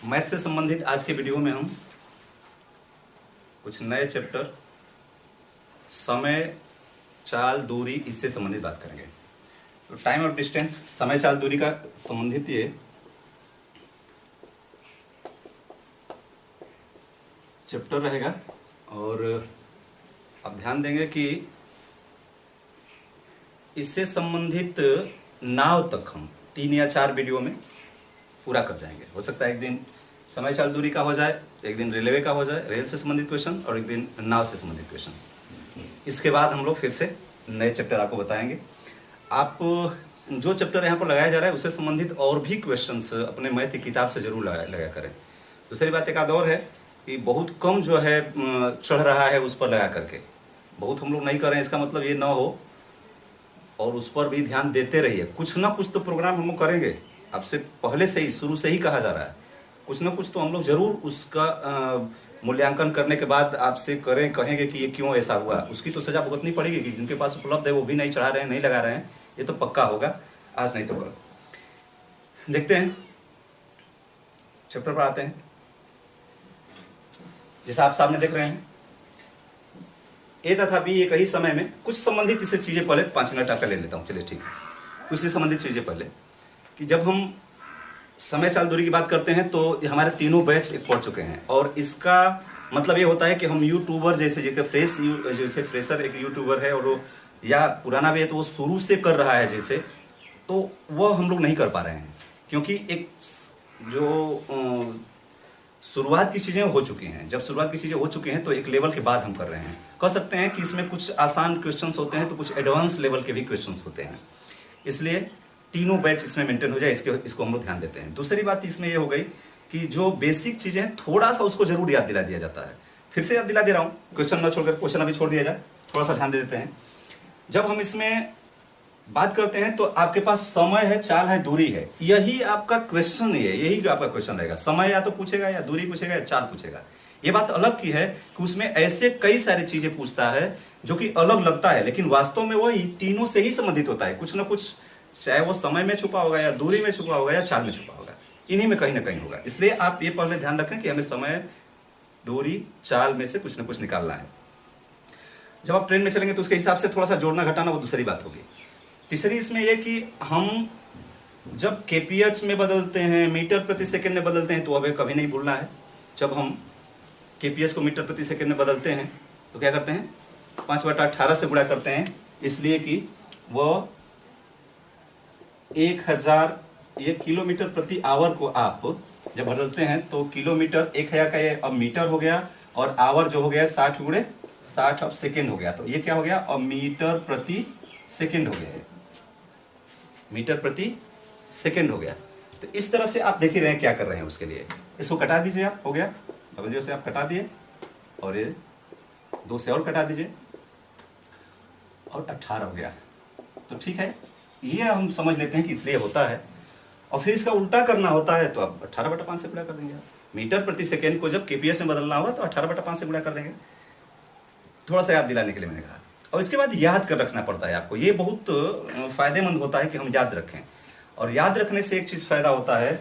Math से संबंधित आज के वीडियो में हम कुछ नए चैप्टर समय, चाल, दूरी इससे संबंधित बात करेंगे। तो टाइम और डिस्टेंस, समय, चाल, दूरी का संबंधित ये चैप्टर रहेगा। और आप ध्यान देंगे कि इससे संबंधित नाव तक हम 3 या 4 वीडियो में पूरा कर जाएंगे। हो सकता है एक दिन समय, चाल, दूरी का हो जाए, एक दिन रेलवे का हो जाए, रेल से संबंधित क्वेश्चन, और एक दिन नाव से संबंधित क्वेश्चन। इसके बाद हम लोग फिर से नए चैप्टर आपको बताएंगे। आप जो चैप्टर यहाँ पर लगाया जा रहा है उससे संबंधित और भी क्वेश्चंस अपने मैथ की किताब से जरूर लगा करें। दूसरी बात एक आध और है कि बहुत कम जो है चढ़ रहा है उस पर लगा करके, बहुत हम लोग नहीं कर रहे हैं, इसका मतलब ये ना हो, और उस पर भी ध्यान देते रहिए। कुछ ना कुछ तो प्रोग्राम हम लोग करेंगे, आपसे पहले से ही शुरू से ही कहा जा रहा है, कुछ ना कुछ तो हम लोग जरूर उसका मूल्यांकन करने के बाद आपसे कहेंगे कि ये क्यों ऐसा हुआ। उसकी तो सजा भुगतनी पड़ेगी कि जिनके पास उपलब्ध है वो भी नहीं चढ़ा रहे हैं, नहीं लगा रहे हैं, ये तो पक्का होगा, आज नहीं तो कल। देखते हैं चैप्टर पर आते हैं। जैसा आप सामने देख रहे हैं, ए तथा बी एक ही समय में कुछ संबंधित इससे चीजें पहले 5 मिनट आपका ले लेता हूँ। चलिए ठीक है, कुछ से संबंधित चीजें पहले कि जब हम समय, चाल, दूरी की बात करते हैं तो हमारे तीनों बैच पढ़ चुके हैं। और इसका मतलब ये होता है कि हम यूट्यूबर जैसे जैसे फ्रेशर एक यूट्यूबर है और वो या पुराना भी है तो वो शुरू से कर रहा है जैसे, तो वह हम लोग नहीं कर पा रहे हैं, क्योंकि एक जो शुरुआत की चीज़ें हो चुकी हैं। जब शुरुआत की चीज़ें हो चुकी हैं तो एक लेवल के बाद हम कर रहे हैं। कह सकते हैं कि इसमें कुछ आसान क्वेश्चंस होते हैं तो कुछ एडवांस लेवल के भी क्वेश्चंस होते हैं, इसलिए तीनों बैच इसमें मेंटेन हो जाए, इसको हम लोग ध्यान देते हैं। दूसरी बात इसमें ये हो गई कि जो बेसिक चीज़ें हैं थोड़ा सा उसको जरूर याद दिला दिया जाता है। फिर से याद दिला दे रहा हूँ, क्वेश्चन न छोड़कर क्वेश्चन अभी छोड़ दिया जाए, थोड़ा सा ध्यान दे देते हैं। जब हम इसमें बात करते हैं तो आपके पास समय है, चाल है, दूरी है, यही आपका क्वेश्चन है, यही आपका क्वेश्चन रहेगा। समय या तो पूछेगा या दूरी पूछेगा या चाल पूछेगा। ये बात अलग की है कि उसमें ऐसे कई सारी चीजें पूछता है जो कि अलग लगता है, लेकिन वास्तव में वही तीनों से ही संबंधित होता है। कुछ ना कुछ, चाहे वो समय में छुपा होगा या दूरी में छुपा होगा या चाल में छुपा होगा, इन्हीं में कहीं ना कहीं होगा। इसलिए आप ये पहले ध्यान रखें कि हमें समय, दूरी, चाल में से कुछ ना कुछ निकालना है। जब आप ट्रेन में चलेंगे तो उसके हिसाब से थोड़ा सा जोड़ना घटाना वो दूसरी बात होगी। तीसरी इसमें यह कि हम जब केपीएच में बदलते हैं, मीटर प्रति सेकंड में बदलते हैं, तो हमें कभी नहीं भूलना है। जब हम केपीएच को मीटर प्रति सेकंड में बदलते हैं तो क्या करते हैं, 5/18 से गुणा करते हैं, इसलिए कि वह 1000 ये किलोमीटर प्रति आवर को आप जब बदलते हैं तो किलोमीटर 1000 का ये अब मीटर हो गया, और आवर जो हो गया 60 × 60 अब सेकेंड हो गया। तो ये क्या हो गया, अब मीटर प्रति सेकेंड हो गया, मीटर प्रति सेकेंड हो गया। तो इस तरह से आप देख ही रहे हैं क्या कर रहे हैं। उसके लिए इसको कटा दीजिए, आप हो गया, डबल से आप कटा दिए, और ये 2 से और कटा दीजिए, और 18 हो गया। तो ठीक है, ये हम समझ लेते हैं कि इसलिए होता है। और फिर इसका उल्टा करना होता है तो आप 18/5 से गुणा कर देंगे। मीटर प्रति सेकेंड को जब केपीएस में बदलना होगा तो 18/5 से गुणा कर देंगे। थोड़ा सा याद दिलाने के लिए मैंने कहा। और इसके बाद याद कर रखना पड़ता है आपको, ये बहुत फायदेमंद होता है कि हम याद रखें। और याद रखने से एक चीज़ फायदा होता है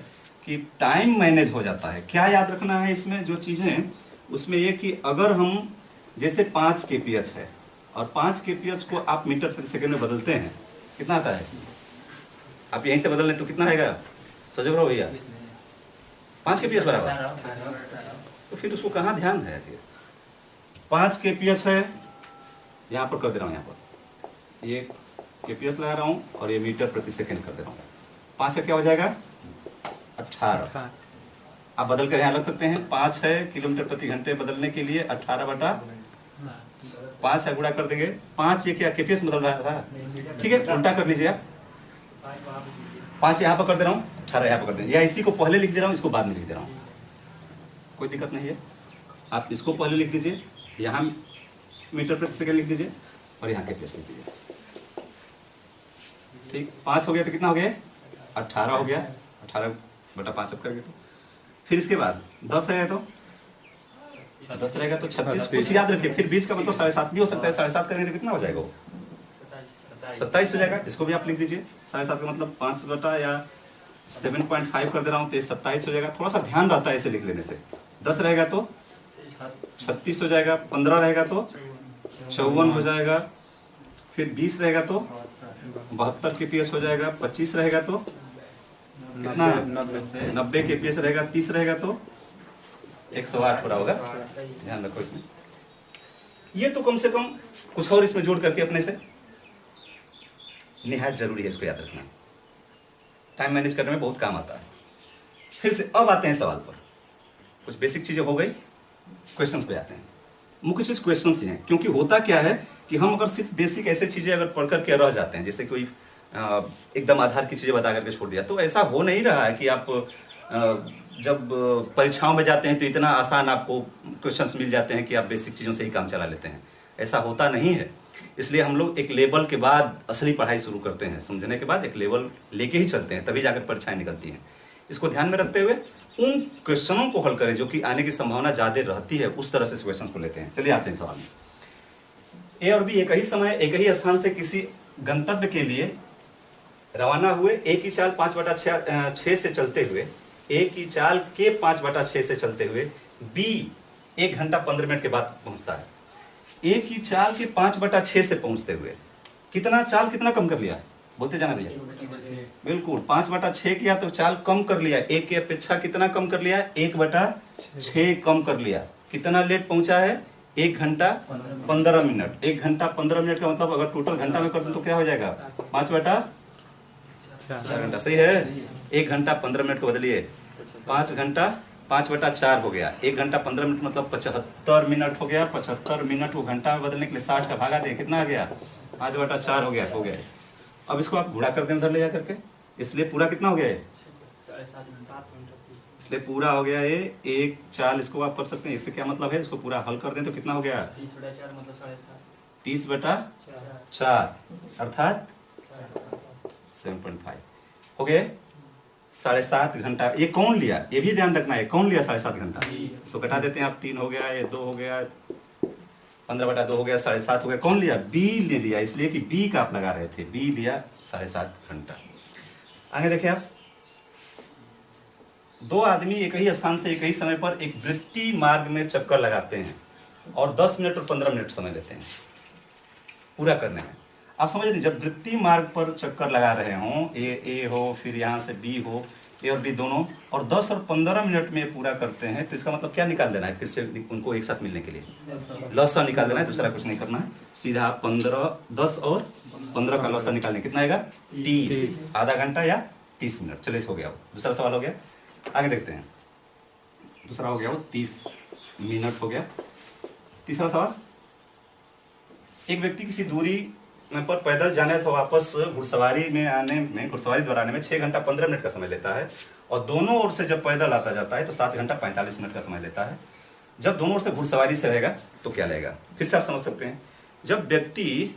कि टाइम मैनेज हो जाता है। क्या याद रखना है इसमें जो चीज़ें, उसमें ये कि अगर हम जैसे 5 केपीएच है और 5 केपीएच को आप मीटर प्रति सेकेंड में बदलते हैं, कितना आता है, आप यहीं से बदल लें तो कितना आएगा, सजग रहो भैया, 5 केपीएच बराबर। तो फिर उसको कहाँ ध्यान है, 5 केपीएच है, यहाँ पर कर दे रहा हूँ, यहाँ पर ये केपीएस लगा रहा हूँ और ये मीटर प्रति सेकंड कर दे रहा हूँ। 5 का क्या हो जाएगा, 18। आप बदल कर यहाँ लग सकते हैं, 5 है किलोमीटर प्रति घंटे, बदलने के लिए 18/5 है, गुणा कर देंगे। 5 ये क्या केपीएस बदल रहा था, ठीक है, उल्टा कर लीजिए आप। 5 यहाँ पर कर दे रहा हूँ, 18 यहाँ पर कर देंगे, या इसी को पहले लिख दे रहा हूँ, इसको बाद में लिख दे रहा हूँ, कोई दिक्कत नहीं है। आप इसको पहले लिख दीजिए, यहाँ मीटर प्रति सेकंड लिख दीजिए, और यहाँ केपीएस लिख दीजिए। ठीक, 5 हो गया तो कितना हो गया, 18 हो गया, 18/5 अब करके। तो फिर इसके बाद 10 है तो 10 रहेगा तो 36, कुछ याद रखिए। फिर 20 का मतलब 7.5 भी हो सकता है, 7.5 करेंगे तो कितना हो जाएगा, वो 27 हो जाएगा। इसको भी आप लिख दीजिए, 7.5 का मतलब 5 बटा या 7.5 कर दे रहा हूँ तो ये 27 हो जाएगा। थोड़ा सा ध्यान रहता है इसे लिख लेने से। 10 रहेगा तो 36 हो जाएगा, 15 रहेगा तो 54 हो जाएगा, फिर 20 रहेगा तो 72 kps हो जाएगा, 25 रहेगा तो कितना 90 kps रहेगा, 30 रहेगा तो 108 हो रहा होगा। ध्यान रखो इसमें। ये तो कम से कम कुछ और इसमें जोड़ करके अपने से निहायत जरूरी है, इसको याद रखना। टाइम मैनेज करने में बहुत काम आता है। फिर से अब आते हैं सवाल पर। कुछ बेसिक चीजें हो गई, क्वेश्चंस पे आते हैं। मुख्य चीज क्वेश्चंस ही हैं, क्योंकि होता क्या है कि हम अगर सिर्फ बेसिक ऐसे चीजें अगर पढ़ करके रह जाते हैं, जैसे कोई एकदम आधार की चीजें बता करके छोड़ दिया, तो ऐसा हो नहीं रहा है कि आप जब परीक्षाओं में जाते हैं तो इतना आसान आपको क्वेश्चंस मिल जाते हैं कि आप बेसिक चीज़ों से ही काम चला लेते हैं। ऐसा होता नहीं है। इसलिए हम लोग एक लेवल के बाद असली पढ़ाई शुरू करते हैं, समझने के बाद एक लेवल लेके ही चलते हैं, तभी जाकर परीक्षाएं निकलती हैं। इसको ध्यान में रखते हुए उन क्वेश्चनों को हल करें जो कि आने की संभावना ज़्यादा रहती है, उस तरह से क्वेश्चन को लेते हैं। चलिए आते हैं सवाल में। ए और बी एक ही समय एक ही स्थान से किसी गंतव्य के लिए रवाना हुए। एक ही चाल 5/6 से चलते हुए, एक ही चाल के 5/6 से चलते हुए बी 1 घंटा 15 मिनट के बाद पहुंचता है। एक ही चाल के 5/6 से पहुंचते हुए कितना चाल कितना कम कर लिया, बोलते जाना भैया। बिल्कुल 5/6 किया तो चाल कम कर लिया, एक की अपेक्षा कितना कम कर लिया, 1/6 कम कर लिया। कितना लेट पहुंचा है, 1 घंटा 15 मिनट। 1 घंटा 15 मिनट का मतलब अगर टोटल घंटा में कर दूं तो क्या हो जाएगा, 5/4 घंटा। सही है। 1 घंटा 15 मिनट को बदलिए, 5 घंटा 5/4 हो गया। 1 घंटा 15 मिनट मतलब 75 मिनट हो गया। 75 मिनट को घंटा में बदलने के लिए 60 का भागा दें, कितना आ गया, 5/4 हो गया। अब इसको आप गुणा कर दें उधर ले जा करके, इसलिए पूरा कितना हो गया है, 7.5। इसलिए पूरा हो गया ये 1 चाल। इसको आप कर सकते हैं, इससे क्या मतलब है, इसको पूरा हल कर दें तो कितना हो गया, 30/4 अर्थात 7.5 हो गए। 7.5 घंटा। ये कौन लिया, ये भी ध्यान रखना है, कौन लिया 7.5 घंटा। इसको घटा देते हैं आप, 3 हो गया, ये 2 हो गया, 15/2 हो गया, 7.5 हो गया। कौन लिया, बी ले लिया, इसलिए कि बी का आप लगा रहे थे, बी लिया 7.5 घंटा। आगे देखिए आप, 2 आदमी एक ही स्थान से एक ही समय पर एक वृत्तीय मार्ग में चक्कर लगाते हैं और 10 मिनट और 15 मिनट समय लेते हैं पूरा करने में। आप समझ रहे, जब वृत्तीय मार्ग पर चक्कर लगा रहे हों, ए हो, फिर यहाँ से बी हो, ए और बी दोनों, और 10 और 15 मिनट में पूरा करते हैं, तो इसका मतलब क्या निकाल देना है, फिर से उनको एक साथ मिलने के लिए लसा निकाल देना है, दूसरा कुछ नहीं करना है। सीधा 10 और 15 का लसा निकालने कितना आएगा, 30। आधा घंटा या 30 मिनट। चलिए इसको हो गया। दूसरा सवाल हो गया, आगे देखते हैं। दूसरा हो गया वो 30 मिनट हो गया। तीसरा सवाल, एक व्यक्ति किसी दूरी पर पैदल जाने अथवा वापस घुड़सवारी द्वारा आने में 6 घंटा 15 मिनट का समय लेता है, और दोनों ओर से जब पैदल आता जाता है तो 7 घंटा 45 मिनट का समय लेता है। जब दोनों ओर से घुड़सवारी से रहेगा तो क्या लेगा, फिर से आप समझ सकते हैं। जब व्यक्ति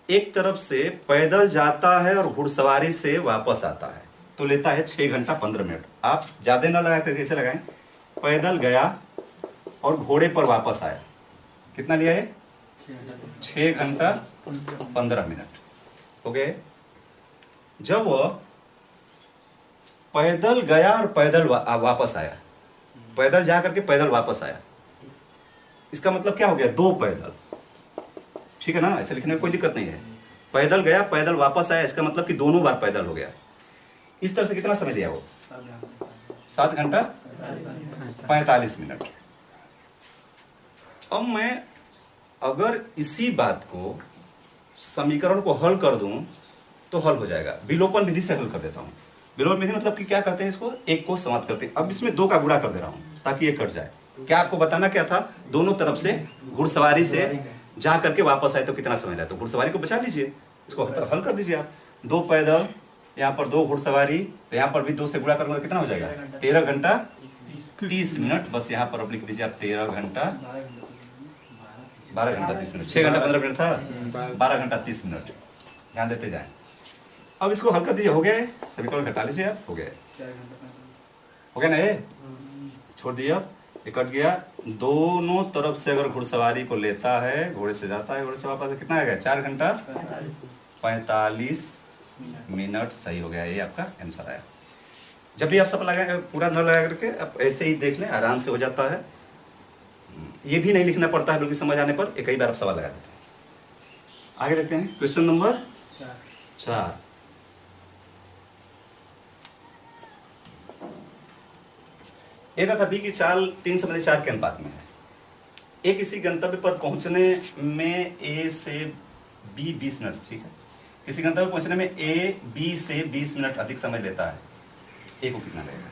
एक तरफ से पैदल जाता है और घुड़सवारी से वापस आता है तो लेता है 6 घंटा 15 मिनट। आप ज्यादा ना लगा कर कैसे लगाएं, पैदल गया और घोड़े पर वापस आया, कितना लिया है, 6 घंटा 15 मिनट हो गए। जब वह पैदल गया और पैदल वापस आया, पैदल जा करके पैदल वापस आया, इसका मतलब क्या हो गया, 2 पैदल। ठीक है ना, ऐसे लिखने में कोई दिक्कत नहीं है। पैदल गया पैदल वापस आया, इसका मतलब कि दोनों बार पैदल हो गया। इस तरह से कितना समय लिया वो, 7 घंटा 45 मिनट। अब मैं अगर इसी बात को समीकरण को हल कर दूं तो हल हो जाएगा। विलोपन विधि से हल कर देता हूं। विलोपन विधि मतलब कि क्या करते हैं, इसको एक को समाप्त करते हैं। अब इसमें 2 का गुणा कर दे रहा हूं ताकि ये कट जाए। क्या आपको बताना क्या था, दोनों तरफ से घुड़सवारी से जा करके वापस आए तो कितना समय लगा, तो घुड़सवारी को बचा लीजिए, इसको हल कर दीजिए आप। 2 पैदल, यहाँ पर 2 घुड़सवारी, तो यहाँ पर भी 2 से गुणा करूंगा कितना हो जाएगा, 13 घंटा 30 मिनट। बस यहाँ पर अब लिख दीजिए आप 13 घंटा 12 घंटा 30 मिनट। 6 घंटा 15 मिनट था, 12 घंटा 30 मिनट। ध्यान देते जाएं। अब इसको हल कर दीजिए, हो गए, समीकरण घटा लीजिए आप, हो गए, हो गया ना, ये छोड़ दिए। अब ये कट गया। दोनों तरफ से अगर घुड़सवारी को लेता है, घोड़े से जाता है, घोड़े से वापस, कितना आ गया, 4 घंटा 45 मिनट सही हो गया, ये आपका आंसर आया। जब भी आप सब लगा पूरा न लगा करके आप ऐसे ही देख लें, आराम से हो जाता है। ये भी नहीं लिखना पड़ता है, बल्कि समझ आने पर एक ही बार आप सवाल लगा देते हैं। आगे देखते हैं क्वेश्चन नंबर 4। ए तथा बी की चाल 3:4 के अनुपात में है। ए किसी गंतव्य पर पहुंचने में ए से बी 20 मिनट, ठीक है, किसी गंतव्य पर पहुंचने में ए बी से 20 मिनट अधिक समय लेता है, ए को कितना लगेगा?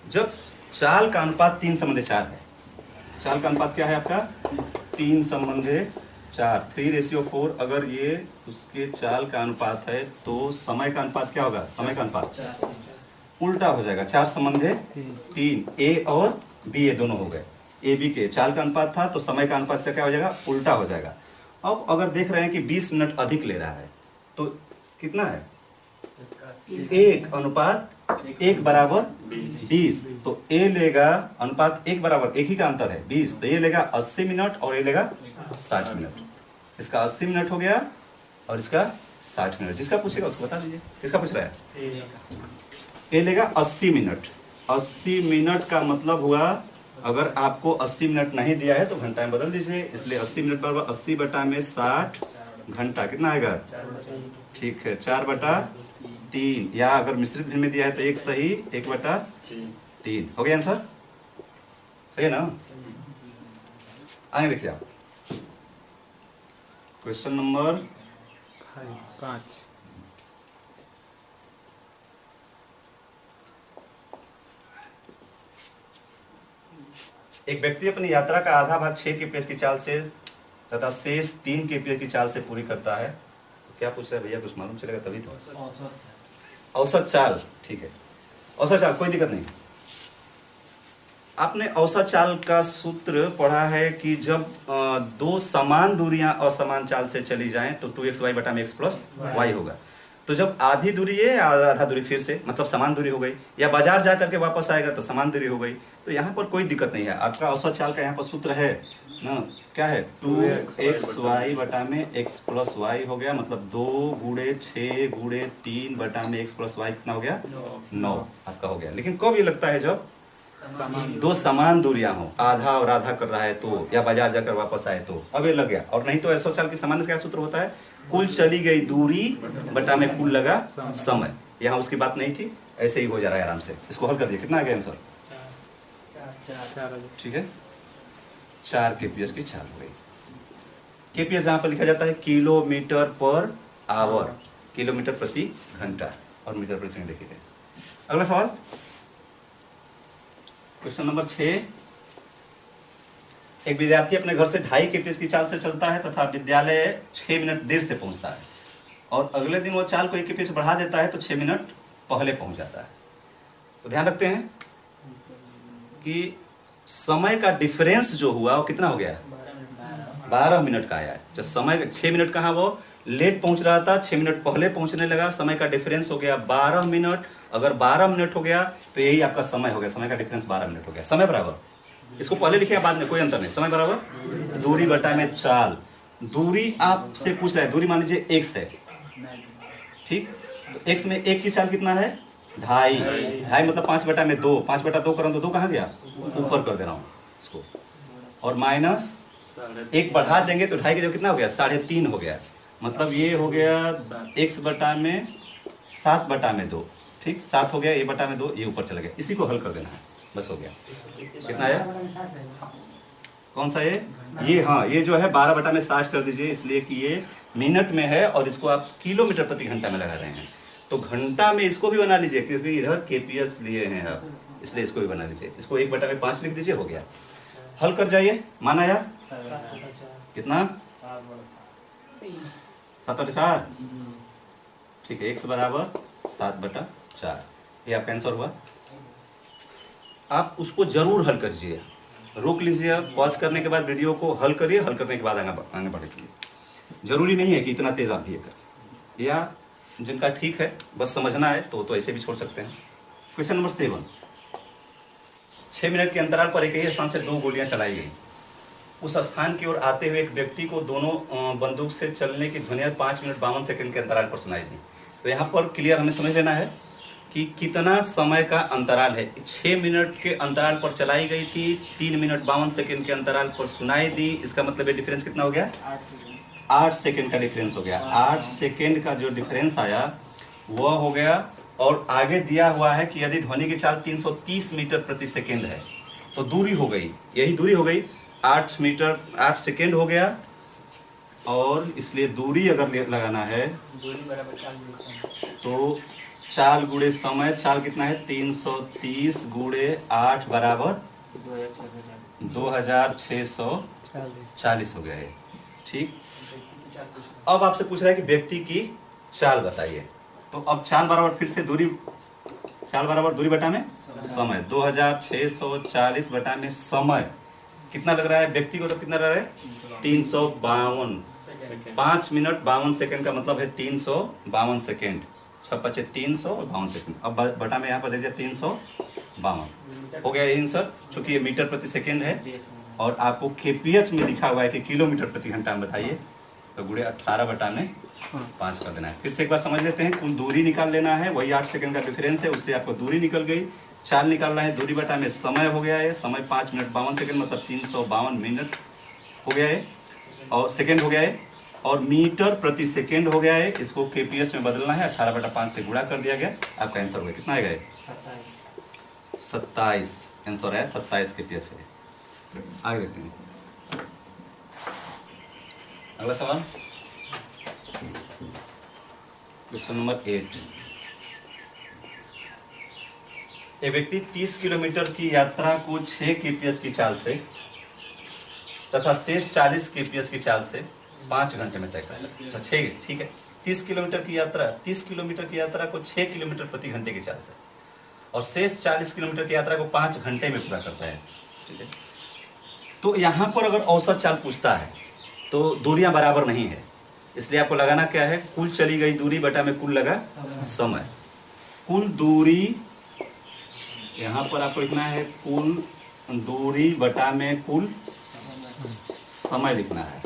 जब चाल का अनुपात 3:4 है, चाल का अनुपात क्या है आपका? 3:4, 3:4। अगर ये उसके चाल का अनुपात है तो समय का अनुपात क्या होगा? समय का अनुपात उल्टा हो जाएगा, 4:3। ए और बी ये दोनों हो गए, ए बी के चाल का अनुपात था तो समय का अनुपात से क्या हो जाएगा? उल्टा हो जाएगा। अब अगर देख रहे हैं कि 20 मिनट अधिक ले रहा है तो कितना है? 1:1:20। तो ए लेगा अनुपात 1 एक ही का अंतर है 20, तो ये लेगा 80 मिनट और ये लेगा 60 मिनट। इसका 80 मिनट हो गया और इसका 60 मिनट। जिसका पूछेगा उसको बता दीजिए, किसका पूछ रहा है? ए लेगा 80 मिनट। 80 मिनट का मतलब हुआ, अगर आपको 80 मिनट नहीं दिया है तो घंटा में बदल दीजिए, इसलिए 80 मिनट बराबर 80/60 घंटा कितना आएगा? ठीक है, 4/3, या अगर मिश्रित भिन्न में दिया है तो 1 सही 1/3 हो गया आंसर। सही है ना? आगे देखिए आप क्वेश्चन नंबर 5। एक व्यक्ति अपनी यात्रा का आधा भाग 6 kph की चाल से तथा शेष 3 kph की चाल से पूरी करता है। तो क्या पूछ रहा है भैया? कुछ मालूम चलेगा तभी तो। औसत चाल, ठीक है, औसत चाल कोई दिक्कत नहीं। आपने औसत चाल का सूत्र पढ़ा है कि जब दो समान दूरियां असमान चाल से चली जाएं तो 2xy/x + y होगा। तो जब आधी दूरी है और आधा दूरी फिर से मतलब समान दूरी हो गई, या बाजार जा करके वापस आएगा तो समान दूरी हो गई, तो यहाँ पर कोई दिक्कत नहीं है। आपका औसत चाल का यहाँ पर सूत्र है ना, क्या है? 2xy/x + y हो गया, मतलब 2x6x3/x + y कितना हो गया? 9 आपका हो गया। लेकिन कब ये लगता है? जब दो समान दूरियां हो, आधा और आधा कर रहा है तो, या बाजार जाकर वापस आए तो, अब ये लग गया। और नहीं तो ऐसा चाल की सामान्य क्या सूत्र होता है? कुल चली गई दूरी बटा में कुल लगा समय। यहाँ उसकी बात नहीं थी, ऐसे ही हो जा रहा है आराम से। इसको हल कर दिया, कितना आ गया आंसर? ठीक है, 4 kph की चाल हो गई। kph जहाँ पर लिखा जाता है km/आवर, किलोमीटर प्रति घंटा, और मीटर प्रति सेकंड देखिए। अगला सवाल क्वेश्चन नंबर 6। एक विद्यार्थी अपने घर से 2.5 kph की चाल से चलता है तथा विद्यालय 6 मिनट देर से पहुंचता है, और अगले दिन वो चाल को 1 kph बढ़ा देता है तो 6 मिनट पहले पहुंच जाता है। तो ध्यान रखते हैं कि समय का डिफरेंस जो हुआ वो कितना हो गया? 12 मिनट का आया है। जब समय 6 मिनट कहाँ वो लेट पहुंच रहा था, 6 मिनट पहले पहुंचने लगा, समय का डिफरेंस हो गया 12 मिनट। अगर 12 मिनट हो गया तो यही आपका समय हो गया, समय का डिफरेंस 12 मिनट हो गया। समय बराबर, इसको पहले लिखे बाद में कोई अंतर नहीं, समय बराबर दूरी बटा में चाल। दूरी आपसे पूछ रहा है, दूरी मान लीजिए x है, ठीक, तो x में 1 की चाल कितना है? 2.5 मतलब 5/2। 5/2 करूँ तो 2 कहाँ गया? ऊपर कर दे रहा हूँ इसको, और माइनस 1 बढ़ा देंगे तो 2.5 की जगह कितना हो गया? 3.5 हो गया। मतलब ये हो गया x/7/2, ठीक, 7 हो गया, a/2, ये ऊपर चला गया। इसी को हल कर देना है, बस हो गया। कितना आया? कौन सा ये हाँ, ये जो है 12/60 कर दीजिए, इसलिए कि ये मिनट में है और इसको आप किलोमीटर प्रति घंटा में लगा रहे हैं। तो घंटा में इसको भी बना लीजिए, क्योंकि इधर kph लिए हैं आप, इसलिए इसको भी बना लीजिए। इसको 1/5 लिख दीजिए, हो गया। हल कर जाइए, माना या कितना? 7/4, ठीक है, x बराबर 7/4, ये आपका आंसर हुआ। आप उसको जरूर हल करिए, रोक लीजिए, पॉज करने के बाद वीडियो को हल करिए, हल करने के बाद आगे बढ़िए। जरूरी नहीं है कि इतना तेज आप भी कर, या जिनका ठीक है बस समझना है तो ऐसे भी छोड़ सकते हैं। Question number 7। 6 मिनट के अंतराल पर एक ही स्थान से 2 गोलियां चलाई गई। उस स्थान की ओर आते हुए एक व्यक्ति को दोनों बंदूक से चलने की ध्वनियां 5 मिनट 52 सेकंड के अंतराल पर सुनाई दी। तो यहाँ पर क्लियर हमें समझ लेना है कि कितना समय का अंतराल है। 6 मिनट के अंतराल पर चलाई गई थी, 3 मिनट 52 सेकेंड के अंतराल पर सुनाई दी। इसका मतलब है डिफरेंस कितना हो गया? 8 सेकेंड का डिफरेंस हो गया। 8 सेकेंड का जो डिफरेंस आया वह हो गया। और आगे दिया हुआ है कि यदि ध्वनि की चाल 330 मीटर प्रति सेकेंड है तो दूरी हो गई, यही दूरी हो गई 8 सेकेंड हो गया। और इसलिए दूरी अगर लगाना है तो चाल गुणे समय, चाल कितना है? 330 गुणे 8 बराबर 2640 हो गया है। ठीक, अब आपसे पूछ रहा है कि व्यक्ति की चाल बताइए। तो अब चाल बराबर फिर से दूरी, चाल बराबर दूरी बटा में समय, 2640 बटा में समय कितना लग रहा है व्यक्ति को? तो कितना लग रहा है? 352। 5 मिनट 52 सेकेंड का मतलब है 352 सेकेंड। 6 5 352 सेकेंड। अब बटा में यहाँ पर दे दिया 352 हो गया आंसर। चूंकि ये मीटर प्रति सेकेंड है और आपको केपीएच में लिखा हुआ है कि किलोमीटर प्रति घंटा में बताइए, तो गुणे 18 बटा में 5 कर देना है। फिर से एक बार समझ लेते हैं, कुल दूरी निकाल लेना है, वही 8 सेकेंड का डिफरेंस है, उससे आपको दूरी निकल गई। चाल निकालना है, दूरी बटा में समय हो गया है, समय 5 मिनट 52 सेकेंड मतलब 352 मिनट हो गया है और सेकेंड हो गया है, और मीटर प्रति सेकेंड हो गया है। इसको केपीएस में बदलना है, 18 बटा 5 से गुणा कर दिया गया, आपका आंसर हो गया। कितना आएगा? 27 आंसर है, 27 केपीएस है। आगे देखते हैं अगला सवाल, क्वेश्चन नंबर 8। एक व्यक्ति 30 किलोमीटर की यात्रा को 6 केपीएच की चाल से तथा शेष 40 केपीएच की चाल से 5 घंटे में तय करेगा। अच्छा 6, ठीक है। 30 किलोमीटर की यात्रा को 6 किलोमीटर प्रति घंटे की चाल से और शेष 40 किलोमीटर की यात्रा को 5 घंटे में पूरा करता है। ठीक है, तो यहाँ पर अगर औसत चाल पूछता है तो दूरियां बराबर नहीं है, इसलिए आपको लगाना क्या है? कुल चली गई दूरी बटा में कुल लगा समय। कुल दूरी यहाँ पर आपको लिखना है, कुल दूरी बटा में कुल समय लिखना है।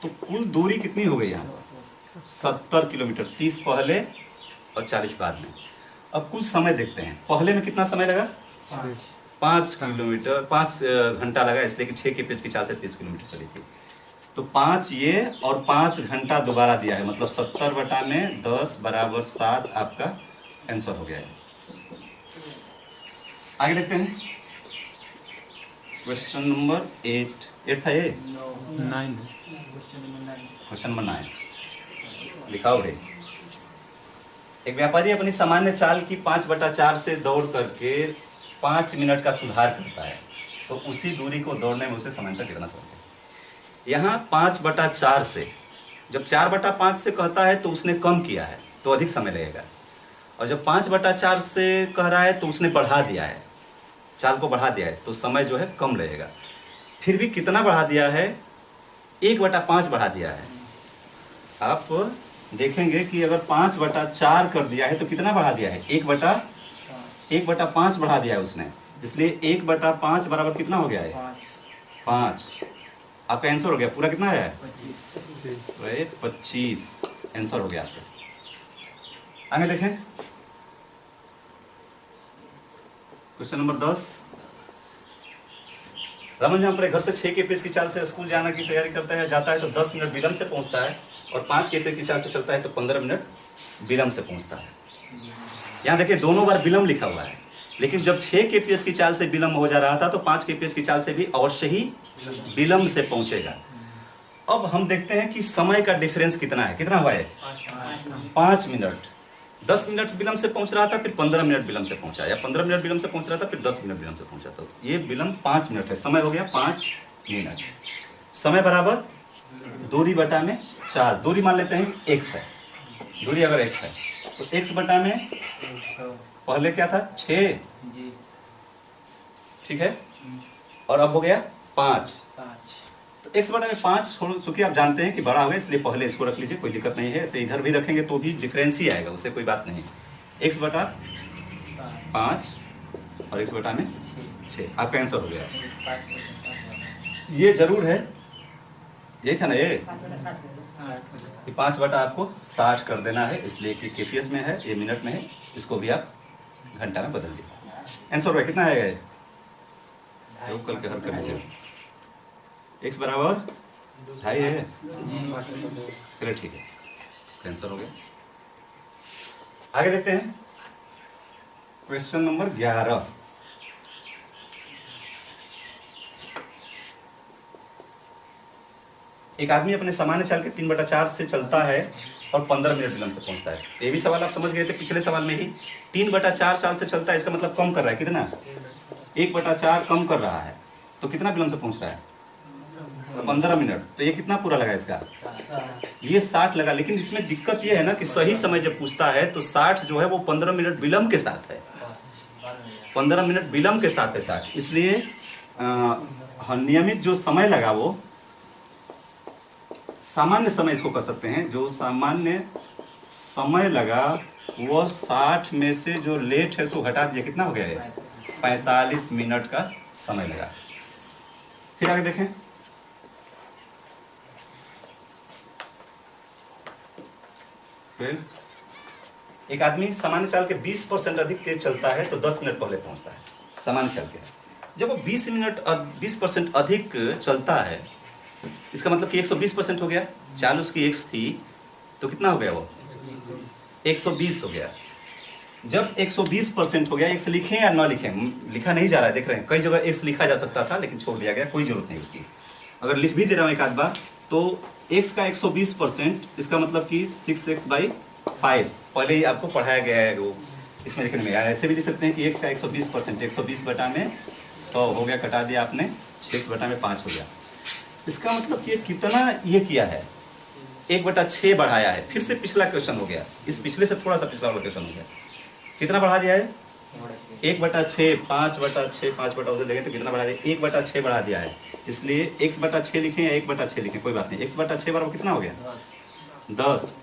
तो कुल दूरी कितनी हो गई यहाँ पर? 70 किलोमीटर, 30 पहले और 40 बाद में। अब कुल समय देखते हैं, पहले में कितना समय लगा? 5 किलोमीटर, 5 घंटा लगा, इसलिए कि 6 के पेज की चाल से 30 किलोमीटर चली थी। तो 5 ये और 5 घंटा दोबारा दिया है, मतलब 70 बटा में 10 बराबर 7 आपका आंसर हो गया है। आगे देखते हैं क्वेश्चन नंबर 8 था ये? 9। क्वेश्चन नंबर 9 लिखाओ रे। एक व्यापारी अपनी सामान्य चाल की 5/4 से दौड़ करके 5 मिनट का सुधार करता है, तो उसी दूरी को दौड़ने में उसे समानता कितना समय है? यहाँ 5/4 से, जब 4/5 से कहता है तो उसने कम किया है तो अधिक समय लगेगा, और जब 5/4 से कह रहा है तो उसने बढ़ा दिया है, चाल को बढ़ा दिया है, तो समय जो है कम लगेगा। फिर भी कितना बढ़ा दिया है? 1/5 बढ़ा दिया है। आप देखेंगे कि अगर 5/4 कर दिया है तो कितना बढ़ा दिया है? 1/5 बढ़ा दिया है उसने, इसलिए 1/5 बराबर कितना हो गया है? 5। आपका आंसर हो गया पूरा कितना है? 25 आंसर हो गया आपका। आगे देखें क्वेश्चन नंबर 10। रमन जहाँ अपने घर से 6 के पेज की चाल से स्कूल जाने की तैयारी करता है, जाता है तो 10 मिनट विलंब से पहुंचता है, और 5 के पेज की चाल से चलता है तो 15 मिनट विलंब से पहुंचता है। यहाँ देखिए दोनों बार विलंब लिखा हुआ है, लेकिन जब 6 के पेज की चाल से विलंब हो जा रहा था तो 5 के पेज की चाल से भी अवश्य ही विलंब से पहुंचेगा। अब हम देखते हैं कि समय का डिफरेंस कितना है, कितना हुआ है? 5 मिनट। 10 मिनट विलंब से पहुंच रहा था, फिर 15 मिनट विलंब से पहुंचा, या 15 मिनट विलंब से पहुंच रहा था, फिर 10 मिनट विलंब से पहुंचा, तो ये विलंब 5 मिनट है। समय हो गया 5 मिनट। समय बराबर दूरी बटा में चाल। दूरी मान लेते हैं x है, दूरी अगर x है तो x बटा में पहले क्या था? 6, ठीक है, और अब हो गया 5। तो x बटा में 5, चूंकि आप जानते हैं कि बड़ा होगा इसलिए पहले इसको रख लीजिए, कोई दिक्कत नहीं है। ऐसे इधर भी रखेंगे तो भी डिफरेंस ही आएगा, उससे कोई बात नहीं। x बटा 5 और x बटा में 6 आपका आंसर हो गया। ये जरूर है, यही था ना ये? ये 5/, आपको 60 कर देना है, इसलिए कि केपीएस में है, ये मिनट में है, इसको भी आप घंटा में बदल दिए। आंसर कितना आएगा ये? कल के हल कर लीजिए। x बराबर 2.5 है। चलिए ठीक है, आंसर हो गया। आगे देखते हैं क्वेश्चन नंबर 11। एक आदमी अपने सामान्य चाल के 3/4 से चलता है और 15 मिनट विलंब से पहुंचता है। ये भी सवाल आप समझ गए थे पिछले सवाल में ही। 3/4 साल से चलता है, इसका मतलब कम कर रहा है, कितना? 1/4 कम कर रहा है, तो कितना विलंब से पहुंच रहा है? 15 मिनट। तो ये कितना पूरा लगा इसका? ये 60 लगा। लेकिन इसमें दिक्कत ये है ना कि सही समय जब पूछता है तो 60 जो है वो 15 मिनट विलंब के साथ है, 15 मिनट विलंब के साथ है 60। इसलिए नियमित जो समय लगा वो सामान्य समय इसको कर सकते हैं। जो सामान्य समय लगा वो 60 में से जो लेट है उसको घटा दिया, कितना हो गया है? 45 मिनट का समय लगा। फिर आगे देखें, फिर एक आदमी सामान्य चाल के 20% अधिक तेज चलता है तो 10 मिनट पहले पहुंचता है, सामान्य चाल के। जब वो 20% अधिक चलता है, इसका मतलब कि 120% हो गया। चाल उसकी 1 थी तो कितना हो गया वो? 120 हो गया। जब 120% हो गया, x लिखें या ना लिखें, लिखा नहीं जा रहा है, देख रहे हैं कई जगह x लिखा जा सकता था लेकिन छोड़ दिया गया, कोई जरूरत नहीं उसकी। अगर लिख भी दे रहा हूं एक आध बार तो x का 120%, इसका मतलब कि 6x/5 पहले ही आपको पढ़ाया गया है, वो इसमें लिखने में। ऐसे भी लिख सकते हैं कि x का 120%, 120/100 हो गया, कटा दिया आपने, 6/5 हो गया। इसका मतलब कि कितना ये किया है? 1/6 बढ़ाया है। फिर से पिछला क्वेश्चन हो गया, इस पिछले से थोड़ा सा पिछला वाला क्वेश्चन हो गया। कितना बढ़ा दिया है? 1/6, 5/6 उधर देखें तो कितना बढ़ा दिया? 1/6 बढ़ा दिया है। इसलिए x/6 लिखें या 1/6 लिखें, कोई बात नहीं। x/6 बराबर कितना हो गया? 10।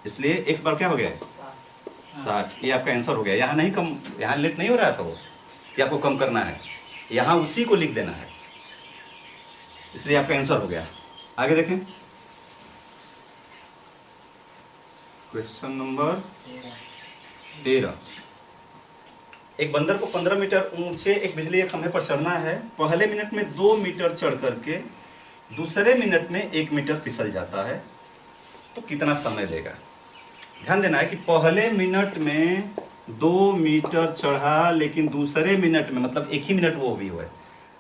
इसलिए x बार क्या हो गया? 60। ये आपका आंसर हो गया। यहाँ नहीं कम, यहाँ लेट नहीं हो रहा था वो कि आपको कम करना है, यहाँ उसी को लिख देना है, इसलिए आपका आंसर हो गया। आगे देखें क्वेश्चन नंबर 13। एक बंदर को 15 मीटर ऊंचे एक बिजली के खंभे पर चढ़ना है। पहले मिनट में 2 मीटर चढ़ करके दूसरे मिनट में 1 मीटर फिसल जाता है, तो कितना समय लेगा? ध्यान देना है कि पहले मिनट में 2 मीटर चढ़ा, लेकिन दूसरे मिनट में, मतलब एक ही मिनट वो भी हुआ है,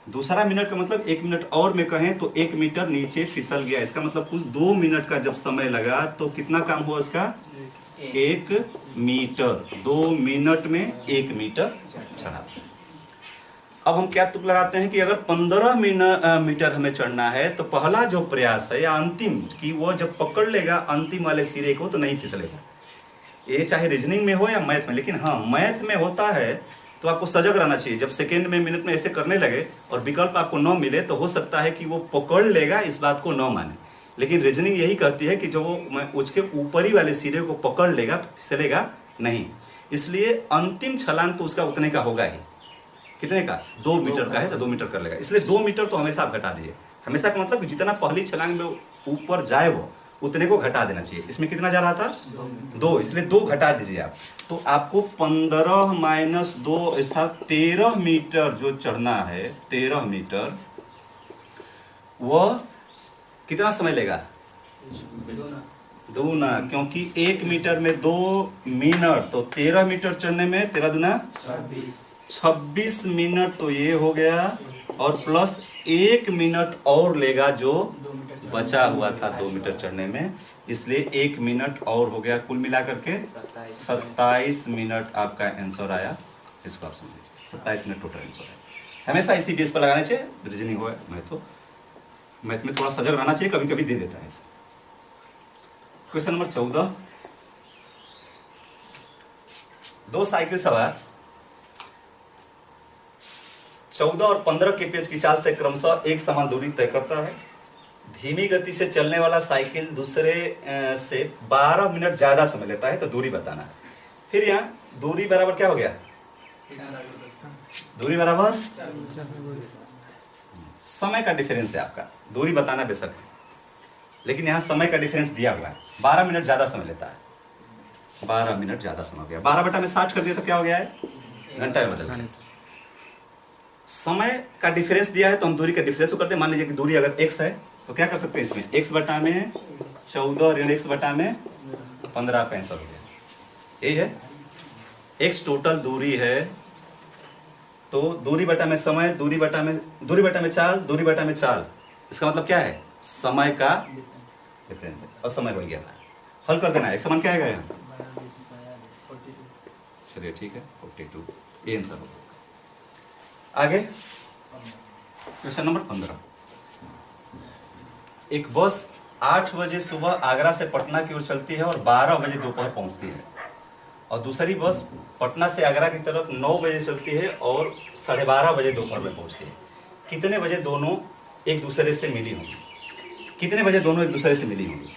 दूसरा मिनट का मतलब 1 मिनट और में कहें तो 1 मीटर नीचे फिसल गया। इसका मतलब कुल 2 मिनट का जब समय लगा तो कितना काम हुआ उसका? 1 मीटर। 2 मिनट में 1 मीटर चढ़ा। अब हम क्या तुक लगाते हैं कि अगर 15 मीटर हमें चढ़ना है तो पहला जो प्रयास है या अंतिम, कि वो जब पकड़ लेगा अंतिम वाले सिरे को तो नहीं फिसलेगा। ये चाहे रीजनिंग में हो या मैथ में, लेकिन हाँ मैथ में होता है तो आपको सजग रहना चाहिए। जब सेकेंड में मिनट में ऐसे करने लगे और विकल्प आपको न मिले तो हो सकता है कि वो पकड़ लेगा, इस बात को न माने। लेकिन रीजनिंग यही कहती है कि जो वो उसके ऊपरी वाले सिरे को पकड़ लेगा तो फिसलेगा नहीं। इसलिए अंतिम छलांग तो उसका उतने का होगा ही। कितने का? 2 मीटर का है तो 2 मीटर कर लेगा। इसलिए 2 मीटर तो हमेशा आप घटा दीजिए। हमेशा का मतलब जितना पहली छलांग में ऊपर जाए वो उतने को घटा देना चाहिए। इसमें कितना जा रहा था? 2, इसलिए 2 घटा दीजिए आप। तो आपको 15 माइनस 2 अर्थात 13 मीटर जो चढ़ना है, 13 मीटर, वह कितना समय लेगा? 2 ना, क्योंकि 1 मीटर में 2 मिनट, तो 13 मीटर चढ़ने में 13 दूना 26 मिनट तो ये हो गया, और प्लस 1 मिनट और लेगा जो बचा हुआ था 2 मीटर चढ़ने में, इसलिए 1 मिनट और हो गया। कुल मिला करके 27 मिनट आपका आंसर आया। इसको आप समझिए, 27 मिनट टोटल आंसर है। हमेशा इसी बेस पर लगाना चाहिए। रीजनिंग हो मैथ में थोड़ा सजग रहना चाहिए, कभी कभी दे देता है ऐसा। Question number 14। 2 साइकिल सवार 14 और 15 kph की चाल से क्रमशः एक समान दूरी तय करता है। धीमी गति से चलने वाला साइकिल दूसरे से 12 मिनट ज्यादा समय लेता है, तो दूरी बताना है। फिर यहाँ दूरी बराबर क्या हो गया? दूरी बराबर समय का डिफरेंस है आपका, दूरी बताना बेशक है। लेकिन यहाँ समय का डिफरेंस दिया हुआ है, 12 मिनट ज़्यादा समय लेता है, 12 मिनट ज़्यादा समय हो गया। 12/60 कर दिया तो क्या हो गया है, घंटा में बदल गया। समय का डिफरेंस दिया है तो हम दूरी का डिफरेंस को करते हैं। मान लीजिए कि दूरी अगर x है तो क्या कर सकते हैं इसमें, x बटा में 14 ऋण x बटा में 15/65 हो गया। यही है x टोटल दूरी है, तो दूरी बटा में समय, दूरी बटा में चाल, दूरी बटा में चाल, इसका मतलब क्या है, समय का डिफरेंस है और समय बढ़ गया। हल कर देना है, समान क्या आएगा यहाँ, चलिए ठीक है 42, ये आंसर होगा। आगे क्वेश्चन नंबर 15। एक बस 8 बजे सुबह आगरा से पटना की ओर चलती है और 12 बजे दोपहर पहुंचती है, और दूसरी बस पटना से आगरा की तरफ 9 बजे चलती है और 12:30 बजे दोपहर में पहुंचती है। कितने बजे दोनों एक दूसरे से मिली होंगी, कितने बजे दोनों एक दूसरे से मिली होंगी।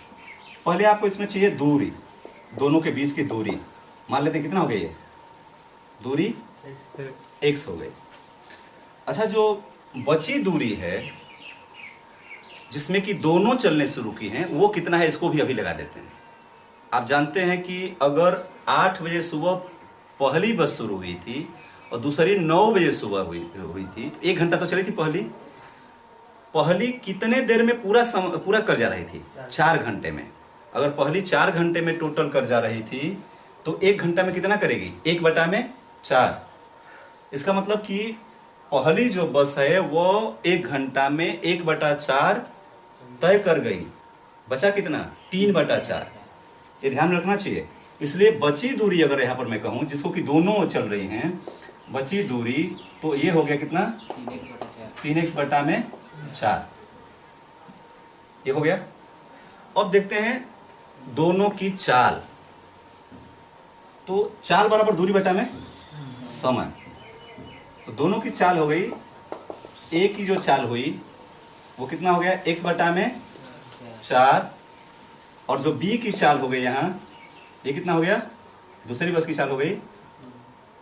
पहले आपको इसमें चाहिए दूरी, दोनों के बीच की दूरी। मान लेते हैं कितना हो गई है, दूरी x हो गई। अच्छा, जो बची दूरी है जिसमें कि दोनों चलने शुरू की हैं वो कितना है, इसको भी अभी लगा देते हैं। आप जानते हैं कि अगर 8 बजे सुबह पहली बस शुरू हुई थी और दूसरी 9 बजे सुबह हुई थी, 1 घंटा तो चली थी पहली कितने देर में पूरा कर जा रही थी, 4 घंटे में। अगर पहली 4 घंटे में टोटल कर जा रही थी तो 1 घंटा में कितना करेगी, 1/4। इसका मतलब कि पहली जो बस है वो 1 घंटा में 1/4 तय कर गई, बचा कितना, 3/4। ये ध्यान रखना चाहिए। इसलिए बची दूरी अगर यहाँ पर मैं कहूँ जिसको कि दोनों चल रही हैं, बची दूरी तो ये हो गया कितना, 3x/4, ये हो गया। अब देखते हैं दोनों की चाल, तो चाल बराबर दूरी बटा में समय, तो दोनों की चाल हो गई, ए की जो चाल हुई वो कितना हो गया, x/4, और जो बी की चाल हो गई यहाँ, ये कितना हो गया, दूसरी बस की चाल हो गई,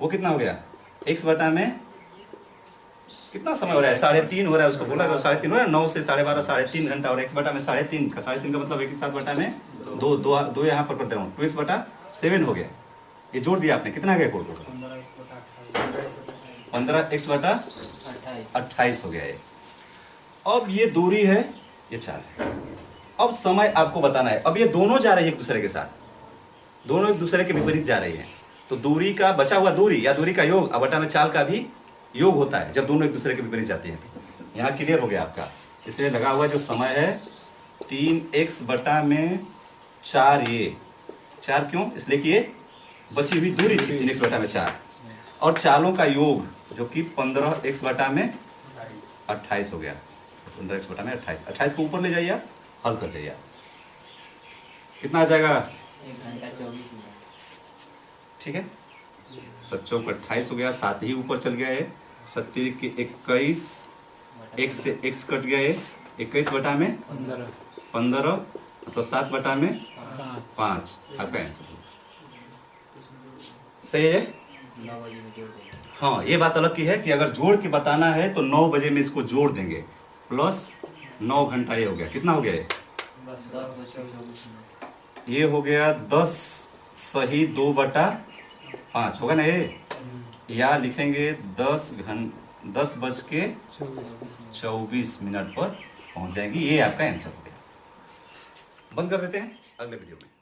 वो कितना हो गया, x/में कितना समय हो रहा है, 3.5 हो रहा है, उसको बोला 3.5 हो रहा है, 9 से 12:30, 3.5 घंटा, और x/में 3.5 का मतलब 1/7 में 2 यहाँ पर कर दे रहा हूँ, 2x/7 हो गया। ये जोड़ दिया आपने, कितना आ गया कोड, 15x/28 हो गया ये। अब ये दूरी है, ये चाल है। अब समय आपको बताना है। अब ये दोनों जा रही है एक दूसरे के साथ, दोनों एक दूसरे के विपरीत जा रही है, तो दूरी का बचा हुआ दूरी या दूरी का योग बटा में चाल का भी योग होता है जब दोनों एक दूसरे के विपरीत जाती है। यहाँ क्लियर हो गया आपका। इसलिए लगा हुआ जो समय है 3x/4, ये 4 क्यों, इसलिए कि ये बची हुई दूरी थी 3x/4, और चालों का योग जो कि 15x/28 हो गया, 15x/28। 28 को ऊपर ले जाइए, हल कर जाइए, कितना आ जाएगा, 1 घंटा 24 मिनट। ठीक है, 7 का 28 हो गया, 7 ही ऊपर चल गया है, 7 के 21, x से x कट गया है, 21/15 मतलब 7/5 आपका आंसर सही है। 9 बजे में जोड़ देंगे। हाँ, ये बात अलग की है कि अगर जोड़ के बताना है तो 9 बजे में इसको जोड़ देंगे, प्लस 9 घंटा, ये हो गया, कितना हो गया ये, 10:24 मिनट। ये हो गया 10 सही 2/5 होगा ना ये, या लिखेंगे 10:24 पर पहुंच जाएंगी। ये आपका आंसर हो गया। बंद कर देते हैं, अगले वीडियो में।